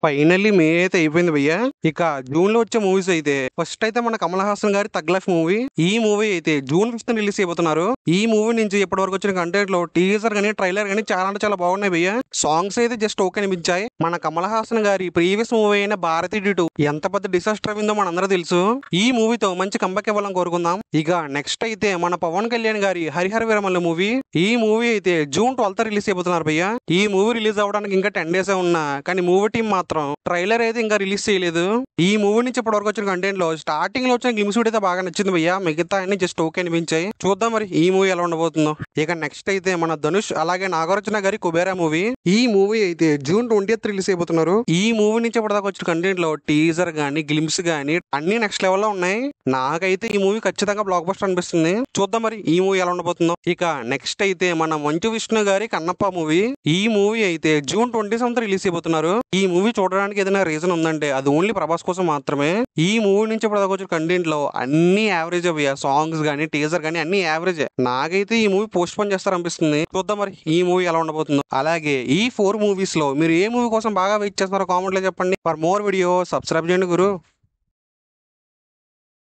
Finally మే అయితే అయిపోయింది భయ్య. ఇక జూన్ లో వచ్చే మూవీస్ అయితే ఫస్ట్ అయితే మన కమల్ హాసన్ గారి తగ్ లైఫ్ మూవీ. ఈ మూవీ అయితే జూన్ 5th రిలీజ్ అయిపోతున్నారు. ఈ మూవీ నుంచి ఇప్పటి వరకు వచ్చిన కంటెంట్ లో టీజర్ గానీ ట్రైలర్ గానీ చాలా అంటే చాలా బాగున్నాయి భయ్య. సాంగ్స్ అయితే జస్ట్ ఓకే అనిపించాయి. మన కమల్ హాసన్ గారి ప్రీవియస్ మూవీ అయిన భారతి D2 ఎంత పెద్ద డిసాస్టర్ అయిందో మనందరూ తెలుసు. ఈ మూవీతో మంచి కంబ్యాక్ ఇవ్వాలని కోరుకుందాం. ఇక నెక్స్ట్ అయితే మన పవన్ కళ్యాణ్ గారి హరిహర వీరమల్లు మూవీ. ఈ మూవీ అయితే జూన్ 12th రిలీజ్ అయిపోతున్నారు భయ్య. ఈ మూవీ రిలీజ్ అవ్వడానికి ఇంకా 10 days ఉన్నా కానీ మూవీ టీం మాత్రం ట్రైలర్ అయితే ఇంకా రిలీజ్ చేయలేదు. ఈ మూవీ నుంచి ఇప్పటి వరకు వచ్చిన కంటెంట్ లో స్టార్టింగ్ లో వచ్చిన గ్లిమ్స్ అయితే బాగా నచ్చింది భయ్య. మిగతా అన్ని జస్ట్ ఓకే అనిపించాయి. చూద్దాం మరి ఈ మూవీ ఎలా ఉండబోతుందో. ఇక నెక్స్ట్ అయితే మన ధనుష్ అలాగే నాగార్జున గారి కుబేరా మూవీ. ఈ మూవీ అయితే జూన్ 20th రిలీజ్ అయిపోతున్నారు. ఈ మూవీ నుంచి ఇప్పటిదాకా వచ్చిన కంటెంట్ లో టీజర్ గానీ గ్లిమ్స్ గానీ అన్ని నెక్స్ట్ లెవెల్ లో ఉన్నాయి. నాకైతే ఈ మూవీ ఖచ్చితంగా బ్లాక్ బస్టర్ అనిపిస్తుంది. చూద్దాం మరి ఈ మూవీ ఎలా ఉండబోతుందో. ఇక నెక్స్ట్ అయితే మన మంచు విష్ణు గారి కన్నప్ప మూవీ. ఈ మూవీ అయితే జూన్ 27th రిలీజ్ అయిపోతున్నారు. ఈ మూవీ చూడడానికి ఏదైనా రీజన్ ఉందంటే అది ఓన్లీ ప్రభాస్ కోసం మాత్రమే. ఈ మూవీ నుంచి ఇప్పటిదాకా వచ్చిన కంటెంట్ లో అన్ని యావరేజ్ అవి, సాంగ్స్ గానీ టీజర్ గానీ అన్ని యావరేజ్. నాకైతే ఈ మూవీ పోస్ట్ పోన్ చేస్తారనిపిస్తుంది. చూద్దాం మరి ఈ మూవీ ఎలా ఉండబోతుందో. అలాగే ఈ 4 మూవీస్ లో మీరు ఏ మూవీ కోసం బాగా వెయిట్ చేస్తున్నారో కామెంట్ లో చెప్పండి. ఫర్ మోర్ వీడియో సబ్స్క్రైబ్ చేయండి గురు.